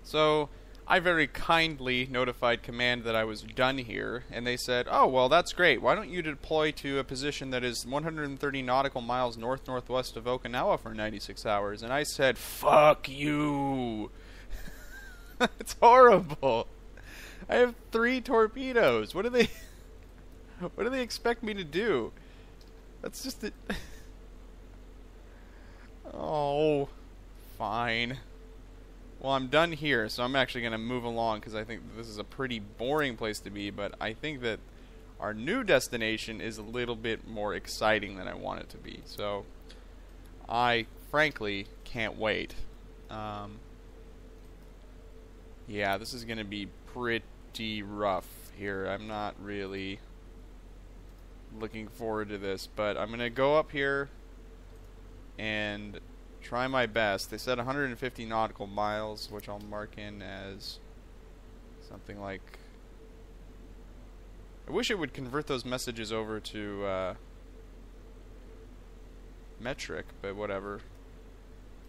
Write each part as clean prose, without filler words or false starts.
So I very kindly notified command that I was done here, and they said, oh, well, that's great. Why don't you deploy to a position that is 130 nautical miles north-northwest of Okinawa for 96 hours? And I said, fuck you. It's horrible. I have 3 torpedoes. What do they expect me to do? That's just it. Oh, fine. Well, I'm done here, so I'm actually going to move along because I think this is a pretty boring place to be, but I think that our new destination is a little bit more exciting than I want it to be. So, I frankly can't wait. Yeah, this is going to be pretty rough here. I'm not really looking forward to this, but I'm going to go up here and try my best. They said 150 nautical miles, which I'll mark in as something like... I wish it would convert those messages over to metric, but whatever.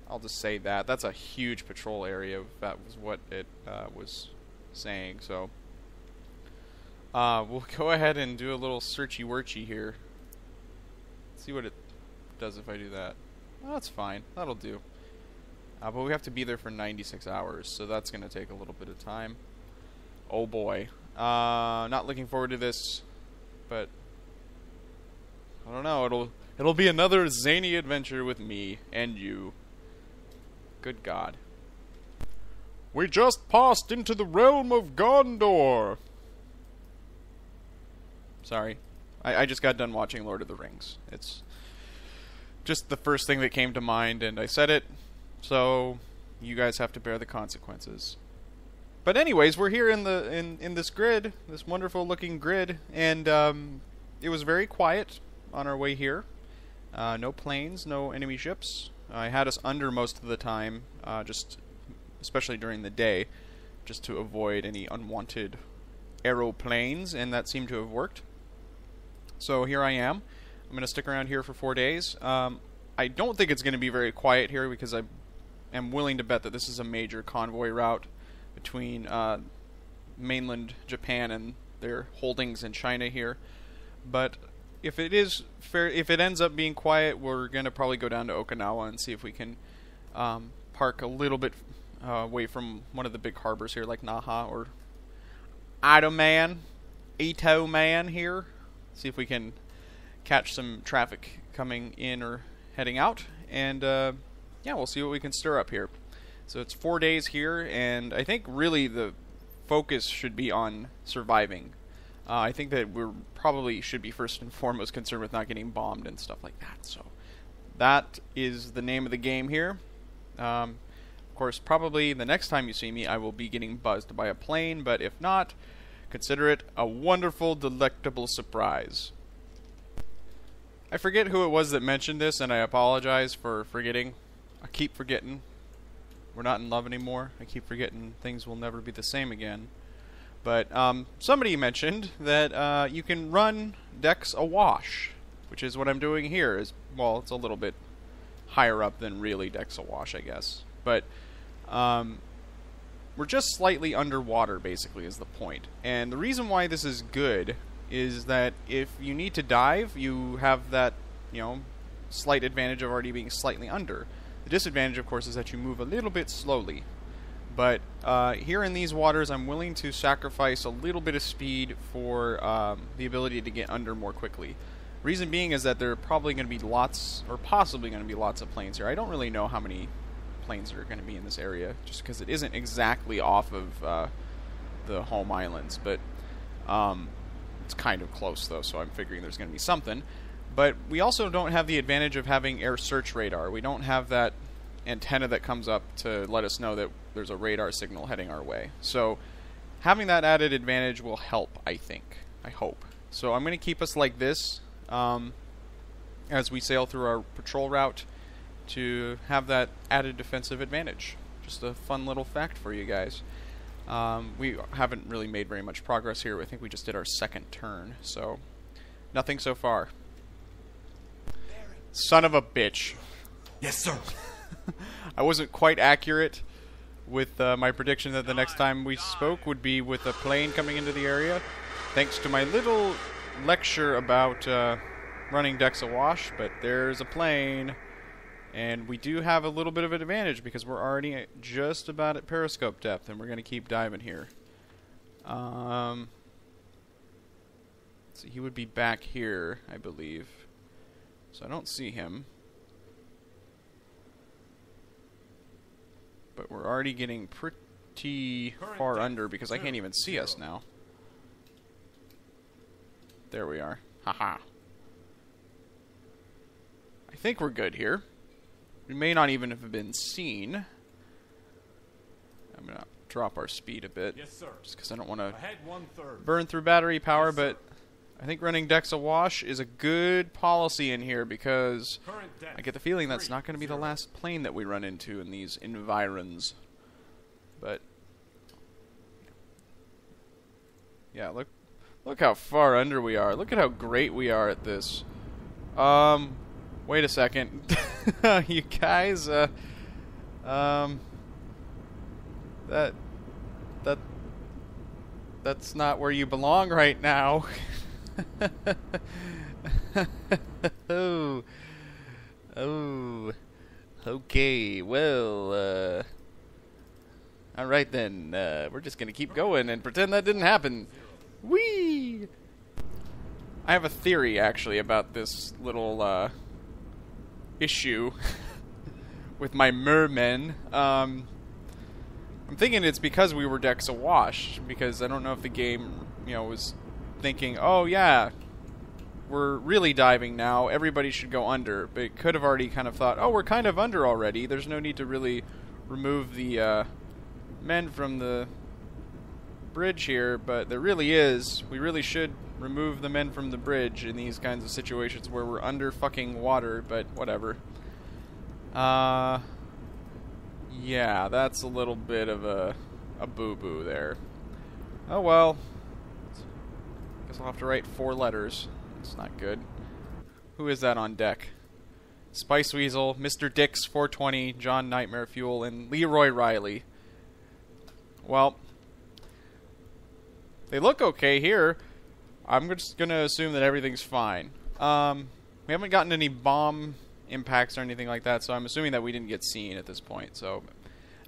I'll just say that. That's a huge patrol area, if that was what it was saying. So we'll go ahead and do a little searchy-worchy here. See what it does if I do that. Well, that's fine. That'll do. But we have to be there for 96 hours, so that's going to take a little bit of time. Oh boy. Not looking forward to this, but I don't know. It'll be another zany adventure with me and you. Good God. We just passed into the realm of Gondor. Sorry. I just got done watching Lord of the Rings. It's just the first thing that came to mind, and I said it, so you guys have to bear the consequences. But anyways, we're here in this grid, this wonderful looking grid, and it was very quiet on our way here. No planes, no enemy ships. I had us under most of the time, just especially during the day, just to avoid any unwanted aeroplanes, and that seemed to have worked. So here I am. I'm going to stick around here for 4 days. I don't think it's going to be very quiet here because I am willing to bet that this is a major convoy route between mainland Japan and their holdings in China here. But if it is if it ends up being quiet, we're going to probably go down to Okinawa and see if we can park a little bit away from one of the big harbors here, like Naha or Ito Man here. See if we can catch some traffic coming in or heading out, and yeah, we'll see what we can stir up here. So it's 4 days here, and I think really the focus should be on surviving. I think that we probably should be first and foremost concerned with not getting bombed and stuff like that. So that is the name of the game here. Of course, probably the next time you see me, I will be getting buzzed by a plane, but if not, consider it a wonderful, delectable surprise. I forget who it was that mentioned this, and I apologize for forgetting. I keep forgetting. We're not in love anymore. I keep forgetting things will never be the same again. But somebody mentioned that you can run decks awash, which is what I'm doing here. Well, it's a little bit higher up than really decks awash, I guess. But we're just slightly underwater, basically, is the point. And the reason why this is good is that if you need to dive, you have that, slight advantage of already being slightly under. The disadvantage, of course, is that you move a little bit slowly. But here in these waters, I'm willing to sacrifice a little bit of speed for the ability to get under more quickly. Reason being is that there are probably going to be lots, or possibly going to be lots of planes here. I don't really know how many planes are going to be in this area, just because it isn't exactly off of the home islands. But it's kind of close, though, so I'm figuring there's going to be something. But we also don't have the advantage of having air search radar. We don't have that antenna that comes up to let us know that there's a radar signal heading our way. So having that added advantage will help, I think. I hope. So I'm going to keep us like this as we sail through our patrol route to have that added defensive advantage. Just a fun little fact for you guys. We haven't really made very much progress here. I think we just did our second turn, so nothing so far. Son of a bitch. Yes, sir. I wasn't quite accurate with my prediction that the next time we spoke would be with a plane coming into the area, thanks to my little lecture about running decks awash. But there's a plane, and we do have a little bit of an advantage because we're already just about at periscope depth, and we're going to keep diving here. So he would be back here, I believe. So I don't see him. But we're already getting pretty far under because I can't even see us now. There we are. Haha. I think we're good here. We may not even have been seen. I'm going to drop our speed a bit. Yes, sir. Just because I don't want to Ahead 1/3. burn through battery power, Yes, but I think running decks awash is a good policy in here because I get the feeling that's not going to be the last plane that we run into in these environs. But yeah, look how far under we are. Look at how great we are at this. Wait a second. You guys, that's not where you belong right now. Oh. Okay, well, alright then, we're just gonna keep going and pretend that didn't happen. Whee! I have a theory, actually, about this little, issue with my mermen. I'm thinking it's because we were decks awash, because I don't know if the game, was thinking, oh yeah, we're really diving now, everybody should go under, but it could have already kind of thought, oh, we're kind of under already, there's no need to really remove the men from the bridge here, but there really is. We really should remove the men from the bridge in these kinds of situations where we're under fucking water, but whatever. Yeah, that's a little bit of a boo-boo there. Oh well. Guess I'll have to write 4 letters. It's not good. Who is that on deck? Spice Weasel, Mr. Dix 420, John Nightmare Fuel, and Leroy Riley. Well, they look okay here. I'm just going to assume that everything's fine. We haven't gotten any bomb impacts or anything like that, so I'm assuming that we didn't get seen at this point. So,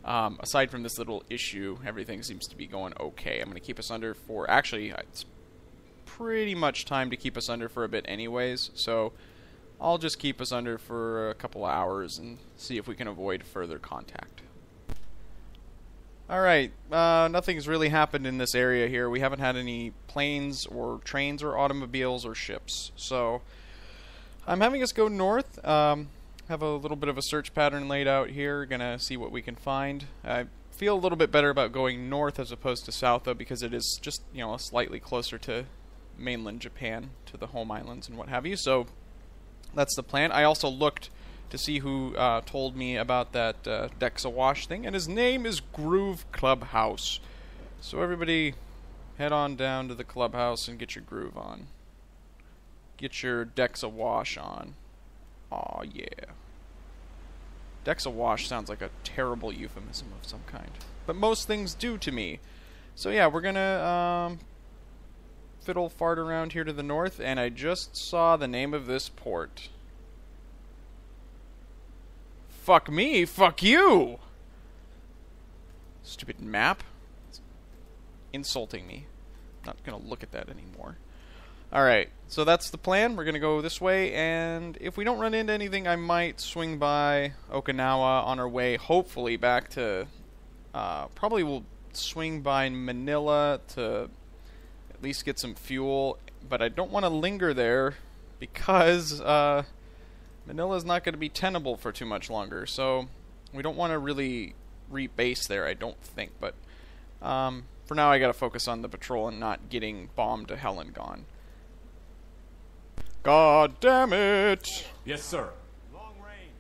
aside from this little issue, everything seems to be going okay. I'm going to keep us under for... Actually, it's pretty much time to keep us under for a bit anyways, so I'll just keep us under for a couple of hours and see if we can avoid further contact. Alright, nothing's really happened in this area here. We haven't had any planes or trains or automobiles or ships, so I'm having us go north. Have a little bit of a search pattern laid out here. Gonna see what we can find. I feel a little bit better about going north as opposed to south, though, because it is just, slightly closer to mainland Japan, to the home islands and what have you. So that's the plan. I also looked to see who told me about that decks awash thing, and his name is Groove Clubhouse. So everybody head on down to the clubhouse and get your groove on. Get your decks awash on. Aw, yeah. Decks awash sounds like a terrible euphemism of some kind, but most things do to me. So yeah, we're gonna fiddle fart around here to the north, and I just saw the name of this port. Fuck me, fuck you! Stupid map. It's insulting me. Not gonna look at that anymore. Alright, so that's the plan. We're gonna go this way, and if we don't run into anything, I might swing by Okinawa on our way, hopefully back to... probably we'll swing by Manila to at least get some fuel, but I don't want to linger there because Manila's not going to be tenable for too much longer, so we don't want to really rebase there, I don't think, but for now I gotta focus on the patrol and not getting bombed to hell and gone. God damn it! Yes, sir. Long range.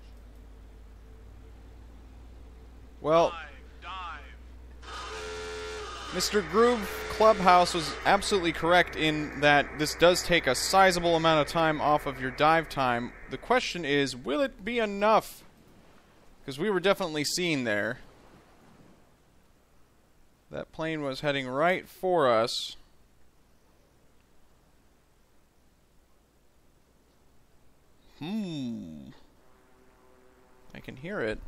Well, Mr. Groove Clubhouse was absolutely correct in that this does take a sizable amount of time off of your dive time. The question is, will it be enough? Because we were definitely seen there. That plane was heading right for us. I can hear it.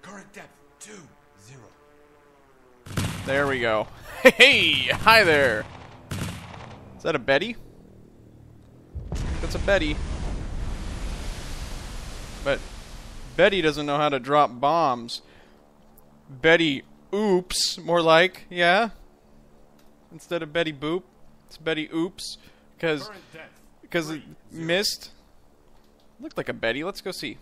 Current depth 20. There we go. Hey! Hi there! Is that a Betty? That's a Betty. But Betty doesn't know how to drop bombs. Betty Oops, more like, yeah? Instead of Betty Boop, it's Betty Oops. Because it missed. Looked like a Betty. Let's go see.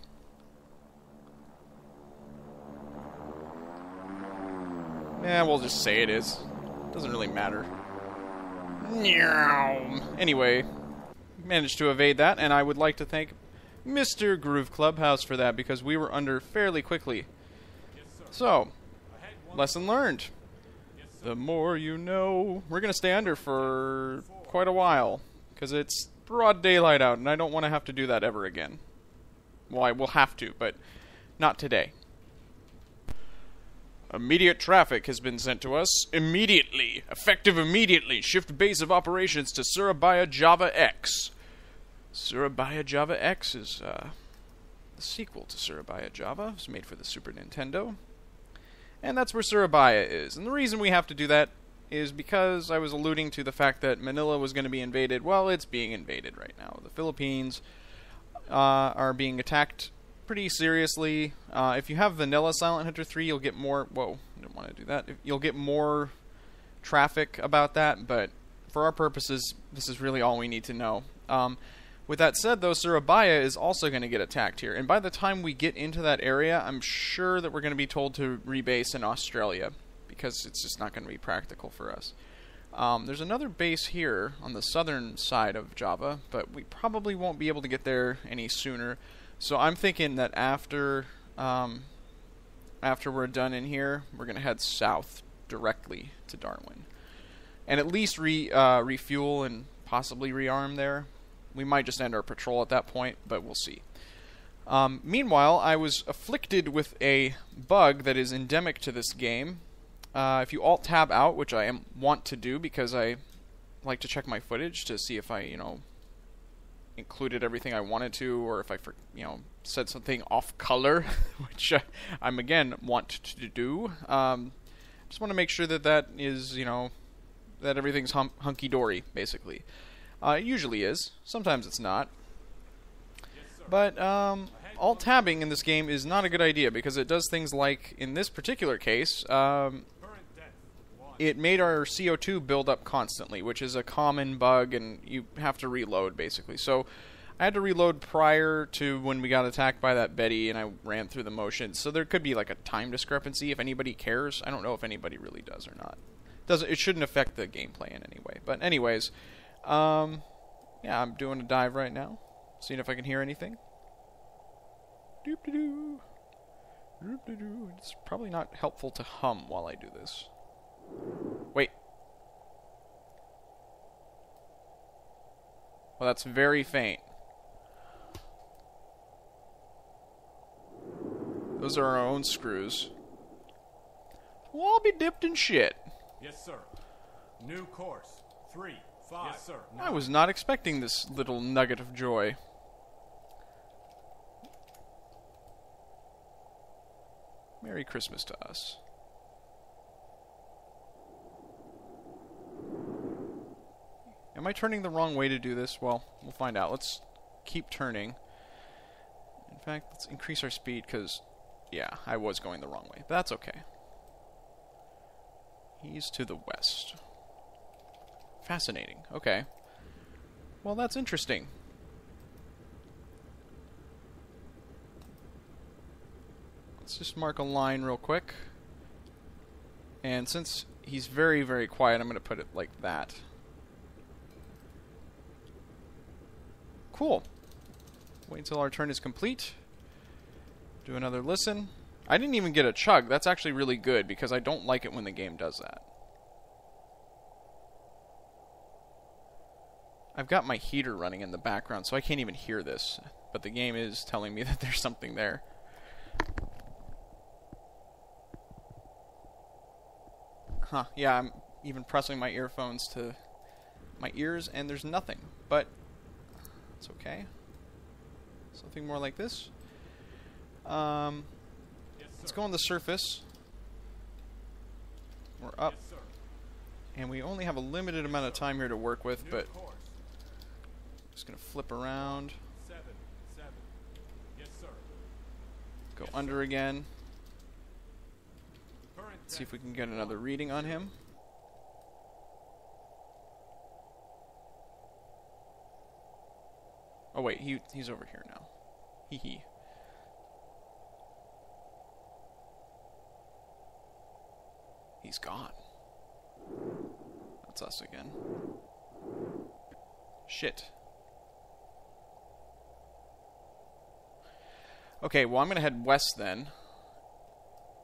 Yeah, we'll just say it is. Doesn't really matter. Anyway, managed to evade that, and I would like to thank Mr. Groove Clubhouse for that, because we were under fairly quickly. So, lesson learned. The more you know. We're going to stay under for quite a while, because it's broad daylight out, and I don't want to have to do that ever again. Well, I will have to, but not today. Immediate traffic has been sent to us. Immediately. Effective immediately. Shift base of operations to Surabaya Java X. Surabaya Java X is the sequel to Surabaya Java. It was made for the Super Nintendo. And that's where Surabaya is. And the reason we have to do that is because I was alluding to the fact that Manila was going to be invaded. Well, it's being invaded right now. The Philippines are being attacked pretty seriously. If you have vanilla Silent Hunter 3, you'll get more... Whoa, I didn't want to do that. You'll get more traffic about that, but for our purposes, this is really all we need to know. With that said, though, Surabaya is also going to get attacked here. And by the time we get into that area, I'm sure that we're going to be told to rebase in Australia, because it's just not going to be practical for us. There's another base here on the southern side of Java, but we probably won't be able to get there any sooner. So I'm thinking that after we're done in here, we're going to head south directly to Darwin. And at least refuel and possibly rearm there. We might just end our patrol at that point, but we'll see. Meanwhile, I was afflicted with a bug that is endemic to this game. If you Alt-Tab out, which I want to do because I like to check my footage to see if I, included everything I wanted to, or if I, said something off color, which I'm again want to do. Just want to make sure that that is, that everything's hunky-dory, basically. It usually is. Sometimes it's not. But Alt-Tabbing in this game is not a good idea, because it does things like, in this particular case, it made our CO2 build up constantly, which is a common bug, and you have to reload, basically. So I had to reload prior to when we got attacked by that Betty, and I ran through the motions. So there could be like a time discrepancy if anybody cares. I don't know if anybody really does or not. It shouldn't affect the gameplay in any way. But anyways, yeah, I'm doing a dive right now, seeing if I can hear anything. Doop-de-doo. Doop-de-doo. It's probably not helpful to hum while I do this. Wait. Well, that's very faint. Those are our own screws. We'll all be dipped in shit. Yes, sir. New course. 3, 5. Yes, sir. I was not expecting this little nugget of joy. Merry Christmas to us. Am I turning the wrong way to do this? Well, we'll find out. Let's keep turning. In fact, let's increase our speed, because, yeah, I was going the wrong way. But that's okay. He's to the west. Fascinating. Okay. Well, that's interesting. Let's just mark a line real quick. And since he's very, very quiet, I'm going to put it like that. Cool. Wait until our turn is complete. Do another listen. I didn't even get a chug. That's actually really good, because I don't like it when the game does that. I've got my heater running in the background, so I can't even hear this. But the game is telling me that there's something there. Huh, yeah, I'm even pressing my earphones to my ears, and there's nothing. But it's okay. Something more like this. Let's go on the surface. We're up. Yes, sir. And we only have a limited amount of time here to work with, but New course. just going to flip around. 7, 7. Yes, sir. Go Yes, under sir. again. Current See if we can depth, get another reading on him. Oh wait, he's over here now. Hee hee. He's gone. That's us again. Shit. Okay, well I'm gonna head west then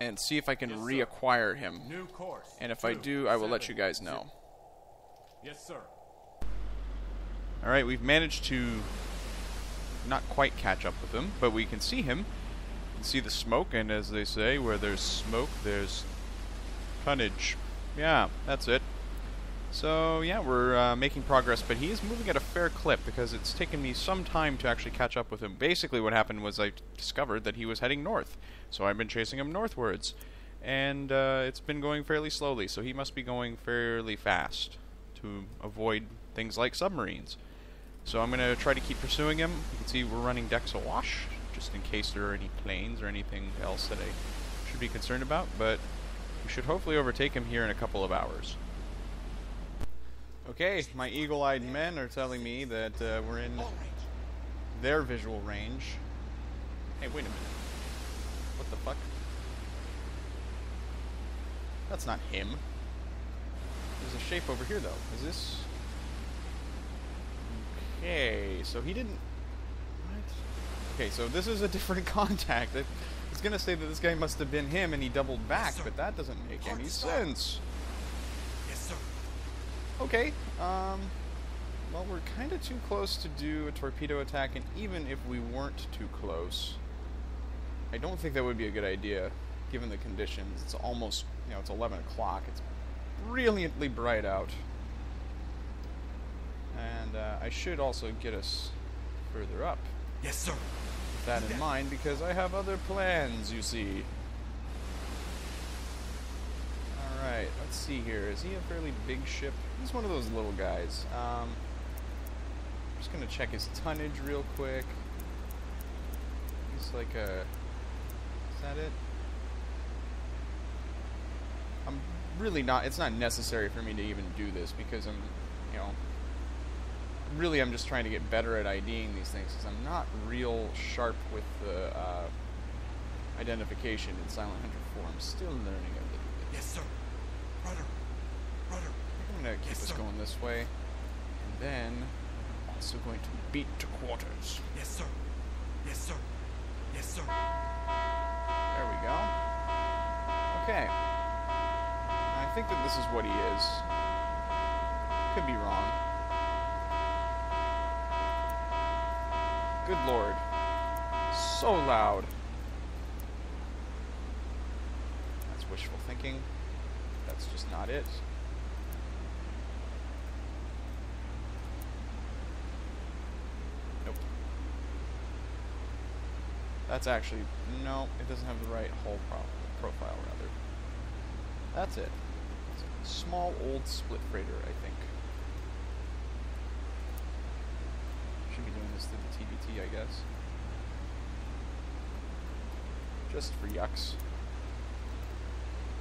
and see if I can Yes, sir. reacquire him. New course. And if I 2, do, I will let 7, you guys know. Yes, sir. Alright, we've managed to not quite catch up with him, but we can see him. We can see the smoke, and as they say, where there's smoke, there's tonnage. Yeah, that's it. So, yeah, we're making progress, but he is moving at a fair clip because it's taken me some time to actually catch up with him. Basically what happened was I discovered that he was heading north, so I've been chasing him northwards. And it's been going fairly slowly, so he must be going fairly fast to avoid things like submarines. So I'm going to try to keep pursuing him. You can see we're running decks awash, just in case there are any planes or anything else that I should be concerned about, but we should hopefully overtake him here in a couple of hours. Okay, my eagle-eyed men are telling me that we're in their visual range. Hey, wait a minute. What the fuck? That's not him. There's a shape over here, though. Is this... Okay, so he didn't... What? Okay, so this is a different contact. I was gonna say that this guy must have been him and he doubled back, but that doesn't make any sense. Yes, sir. Okay, well, we're kind of too close to do a torpedo attack, and even if we weren't too close, I don't think that would be a good idea, given the conditions. It's almost, you know, it's 11 o'clock. It's brilliantly bright out. And I should also get us further up. Yes, sir. With that in mind, because I have other plans, you see. Alright, let's see here. Is he a fairly big ship? He's one of those little guys. I'm just going to check his tonnage real quick. He's like a... Is that it? I'm really not... It's not necessary for me to even do this because I'm, you know... Really, I'm just trying to get better at IDing these things because I'm not real sharp with the identification in Silent Hunter 4. I'm still learning a little bit. Yes, sir. Rudder. Rudder. I think I'm going to keep Yes, us sir. going this way. And then I'm also going to beat to quarters. Yes, sir. Yes, sir. Yes, sir. There we go. Okay. I think that this is what he is. Could be wrong. Good lord. So loud. That's wishful thinking. That's just not it. Nope. That's actually... No, it doesn't have the right hull profile, rather. That's it. It's a small old split freighter, I think. Should be doing this through the TBT, I guess. Just for yucks.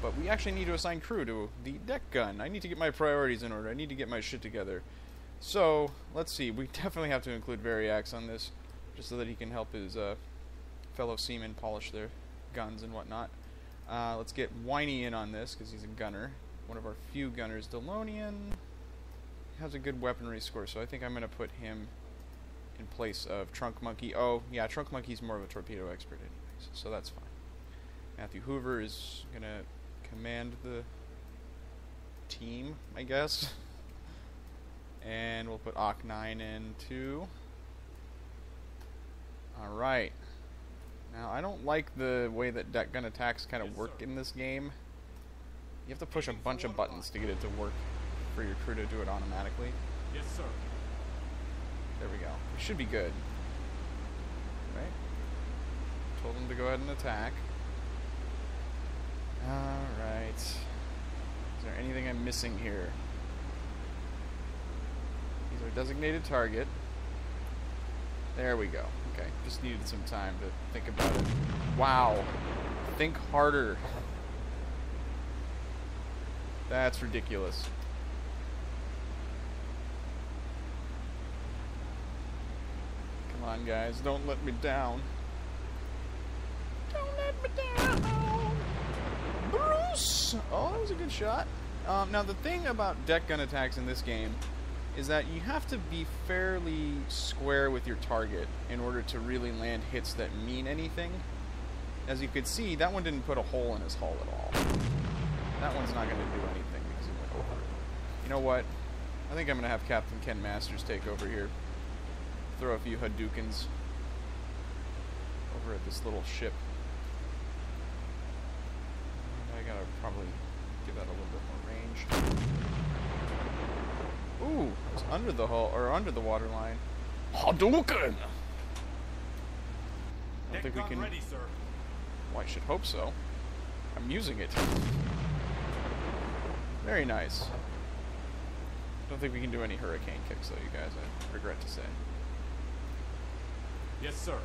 But we actually need to assign crew to the deck gun. I need to get my priorities in order. I need to get my shit together. So, let's see. We definitely have to include Variax on this, just so that he can help his fellow seamen polish their guns and whatnot. Let's get Whiny in on this, because he's a gunner. One of our few gunners. Delonian has a good weaponry score, so I think I'm going to put him in place of Trunk Monkey. Oh, yeah, Trunk Monkey's more of a torpedo expert anyways, so that's fine. Matthew Hoover is going to command the team, I guess. And we'll put Ock9 in too. Alright. Now, I don't like the way that deck gun attacks kind of Yes, work sir. in this game. You have to push a bunch of buttons to get it to work for your crew to do it automatically. Yes, sir. There we go. We should be good. Right? Told him to go ahead and attack. Alright. Is there anything I'm missing here? He's our designated target. There we go. Okay, just needed some time to think about it. Wow. Think harder. That's ridiculous. Come on, guys. Don't let me down. Don't let me down. Bruce! Oh, that was a good shot. Now, the thing about deck gun attacks in this game is that you have to be fairly square with your target in order to really land hits that mean anything. As you could see, that one didn't put a hole in his hull at all. That one's not going to do anything because he went over. You know what? I think I'm going to have Captain Ken Masters take over here. Throw a few Hadoukens over at this little ship. And I gotta probably give that a little bit more range. Ooh, it's under the hull or under the water line. Hadouken! I don't think we can. Ready, sir. Well, I should hope so. I'm using it. Very nice. Don't think we can do any hurricane kicks though, you guys. I regret to say. Yes, sir.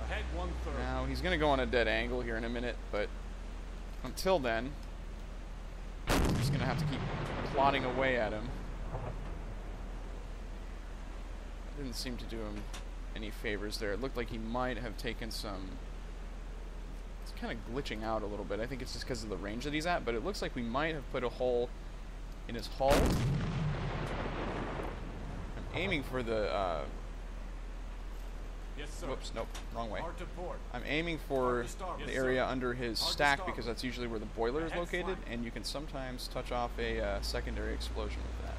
Ahead 1/3. Now he's gonna go on a dead angle here in a minute, but until then, I'm just gonna have to keep plodding away at him. Didn't seem to do him any favors there. It looked like he might have taken some. It's kind of glitching out a little bit. I think it's just because of the range that he's at, but it looks like we might have put a hole in his hull. I'm aiming for the. Yes, sir. Whoops, nope, wrong way. Hard to port. I'm aiming for the area under his Hard to stack starboard. because that's usually where the boiler is Ahead located, flank. and you can sometimes touch off a secondary explosion with that.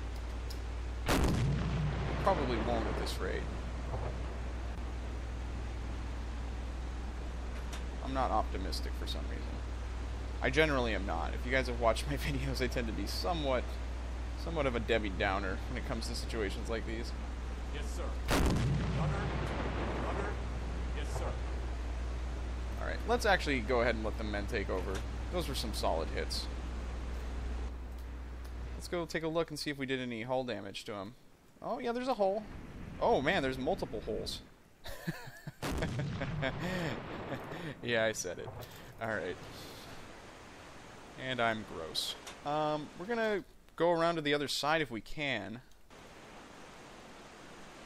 Probably won't at this rate. I'm not optimistic for some reason. I generally am not. If you guys have watched my videos, I tend to be somewhat of a Debbie Downer when it comes to situations like these. Yes, sir. Rudder. Yes, sir. Alright, let's actually go ahead and let the men take over. Those were some solid hits. Let's go take a look and see if we did any hull damage to him. Oh, yeah, there's a hole. Oh, man, there's multiple holes. Yeah, I said it. Alright. And I'm gross. We're gonna go around to the other side if we can.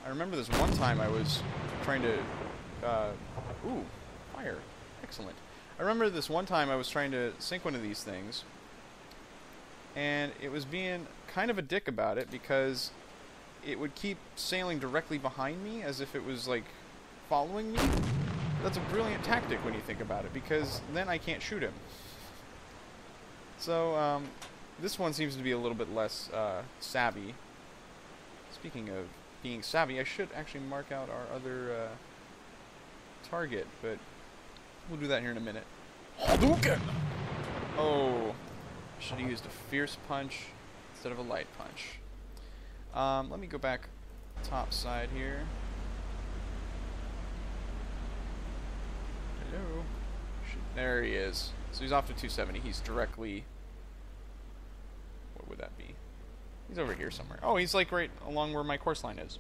I remember this one time I was trying to... ooh, fire. Excellent. I remember this one time I was trying to sink one of these things, and it was being kind of a dick about it because it would keep sailing directly behind me as if it was, like, following me. That's a brilliant tactic when you think about it, because then I can't shoot him. So, this one seems to be a little bit less savvy. Speaking of being savvy, I should actually mark out our other target, but we'll do that here in a minute. Hadouken! Oh, should have used a fierce punch instead of a light punch. Let me go back top side here. Hello. There he is. So he's off to 270. He's directly... What would that be? He's over here somewhere. Oh, he's like right along where my course line is.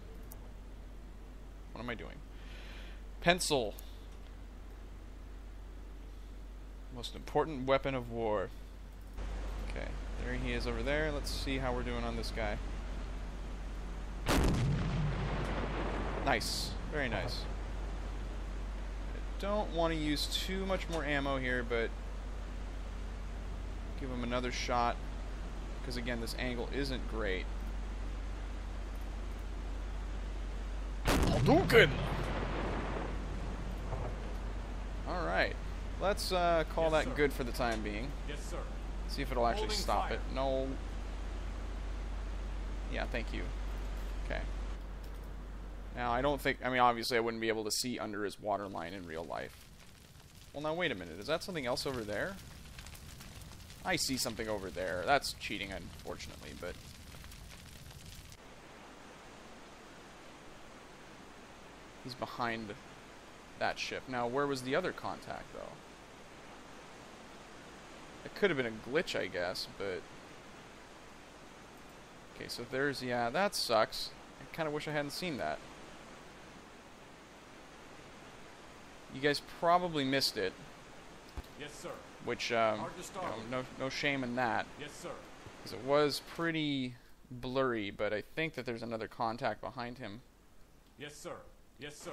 What am I doing? Pencil. Most important weapon of war. Okay, there he is over there. Let's see how we're doing on this guy. Nice. Very nice. I don't want to use too much more ammo here, but give him another shot, because again, this angle isn't great. Hadouken! Alright. Let's call that good for the time being. Yes, sir. See if it'll actually Holding stop fire. it. No. Yeah, thank you. Okay. Now, I don't think... I mean, obviously, I wouldn't be able to see under his waterline in real life. Well, now, wait a minute. Is that something else over there? I see something over there. That's cheating, unfortunately, but... He's behind that ship. Now, where was the other contact, though? It could have been a glitch, I guess, but... Okay, so there's... Yeah, that sucks. I kind of wish I hadn't seen that. You guys probably missed it. Yes, sir. Which, no shame in that. Yes, sir. Because it was pretty blurry, but I think that there's another contact behind him. Yes, sir. Yes, sir.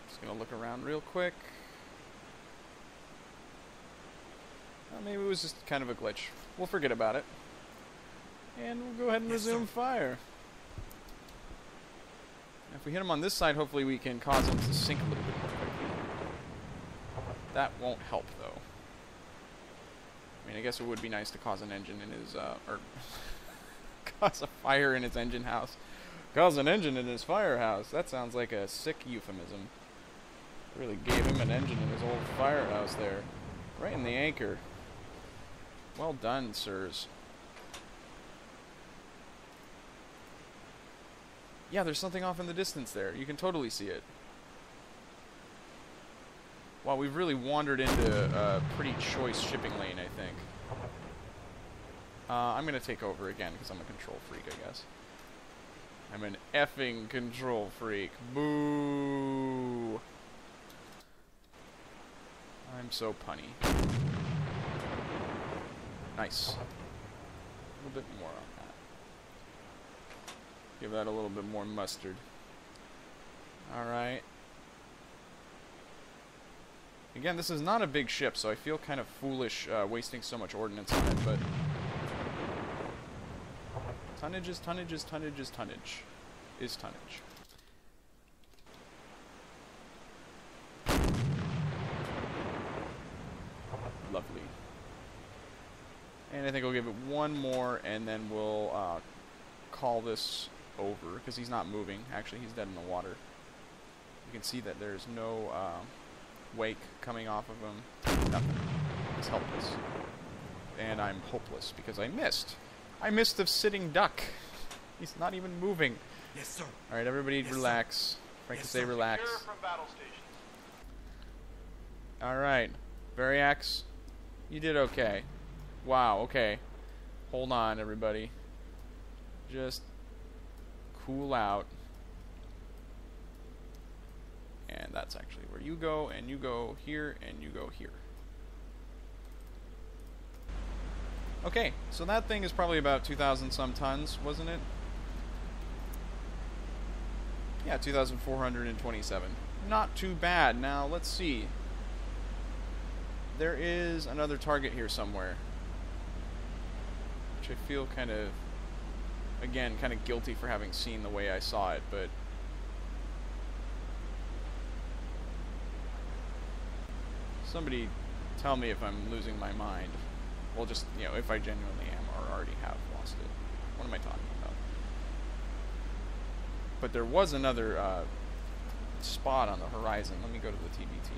Just gonna look around real quick. Maybe it was just kind of a glitch. We'll forget about it. And we'll go ahead and resume fire. If we hit him on this side, hopefully we can cause him to sink a little bit more quickly. That won't help, though. I mean, I guess it would be nice to cause an engine in his, or cause a fire in his engine house. Cause an engine in his firehouse. That sounds like a sick euphemism. Really gave him an engine in his old firehouse there. Right in the anchor. Well done, sirs. Yeah, there's something off in the distance there. You can totally see it. Wow, we've really wandered into a pretty choice shipping lane, I think. I'm going to take over again, because I'm a control freak, I guess. I'm an effing control freak. Boo! I'm so punny. Nice. A little bit more on that. Give that a little bit more mustard. Alright. Again, this is not a big ship, so I feel kind of foolish wasting so much ordnance on it, but... Tonnage is tonnage is tonnage is tonnage. Is tonnage. Lovely. And I think we'll give it one more, and then we'll call this over, because he's not moving. Actually, he's dead in the water. You can see that there's no wake coming off of him. Nothing. He's helpless. And I'm hopeless, because I missed. I missed the sitting duck. He's not even moving. Yes, sir. Alright, everybody relax. Frank to say relax. From battle station. Alright. Variax, you did okay. Wow, okay. Hold on, everybody. Just cool out. And that's actually where you go, and you go here, and you go here. Okay, so that thing is probably about 2,000 some tons, wasn't it? Yeah, 2,427. Not too bad. Now, let's see. There is another target here somewhere. Which I feel kind of, again, kind of guilty for having seen the way I saw it, but... Somebody tell me if I'm losing my mind. Well, just, you know, if I genuinely am or already have lost it. What am I talking about? But there was another spot on the horizon. Let me go to the TBT.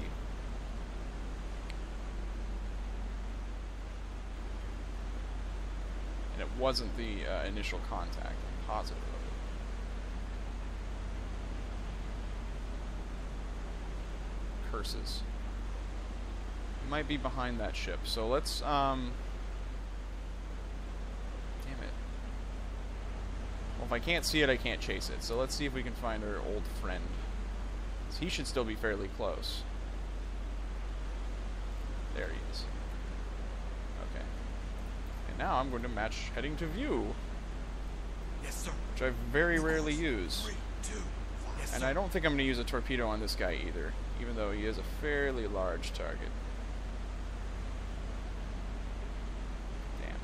And it wasn't the initial contact. I'm positive of it. Curses. It might be behind that ship. So let's, damn it. Well, if I can't see it, I can't chase it. So let's see if we can find our old friend. So he should still be fairly close. There he is. Okay. And now I'm going to match heading to view. Yes, sir. Which I very rarely use. 3, 2, 5. Yes, And sir. I don't think I'm going to use a torpedo on this guy either. Even though he is a fairly large target. Damn.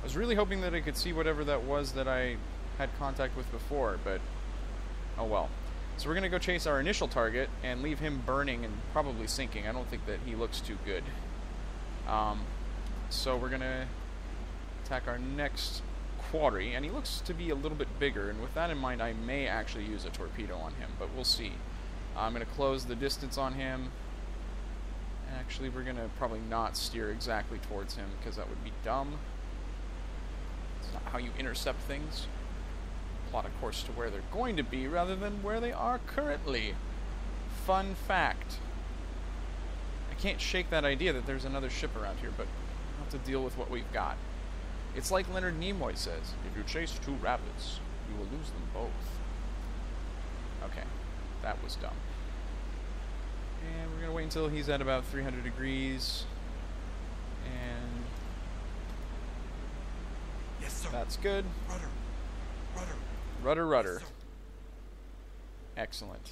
I was really hoping that I could see whatever that was that I had contact with before, but oh well. So we're going to go chase our initial target and leave him burning and probably sinking. I don't think that he looks too good. So we're going to attack our next quarry, and he looks to be a little bit bigger, and with that in mind I may actually use a torpedo on him, but we'll see. I'm going to close the distance on him, Actually, we're going to probably not steer exactly towards him, because that would be dumb. It's not how you intercept things. Plot a course to where they're going to be, rather than where they are currently. Fun fact. I can't shake that idea that there's another ship around here, but I'll have to deal with what we've got. It's like Leonard Nimoy says, if you chase two rabbits, you will lose them both. Okay, that was dumb. And we're going to wait until he's at about 300 degrees. And Yes, sir. that's good. Rudder. Rudder. Rudder, rudder. Yes, sir. Excellent.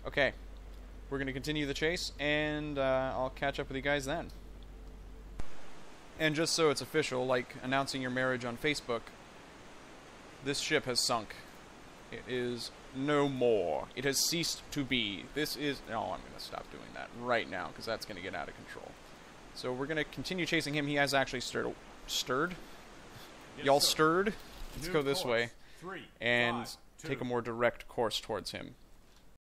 Okay, we're going to continue the chase, and I'll catch up with you guys then. And just so it's official, like announcing your marriage on Facebook, this ship has sunk. It is no more. It has ceased to be. This is... No, I'm going to stop doing that right now, because that's going to get out of control. So we're going to continue chasing him. He has actually stirred? Yes, Y'all sir. stirred? Let's New go this course. way. 3, And 5, 2. take a more direct course towards him.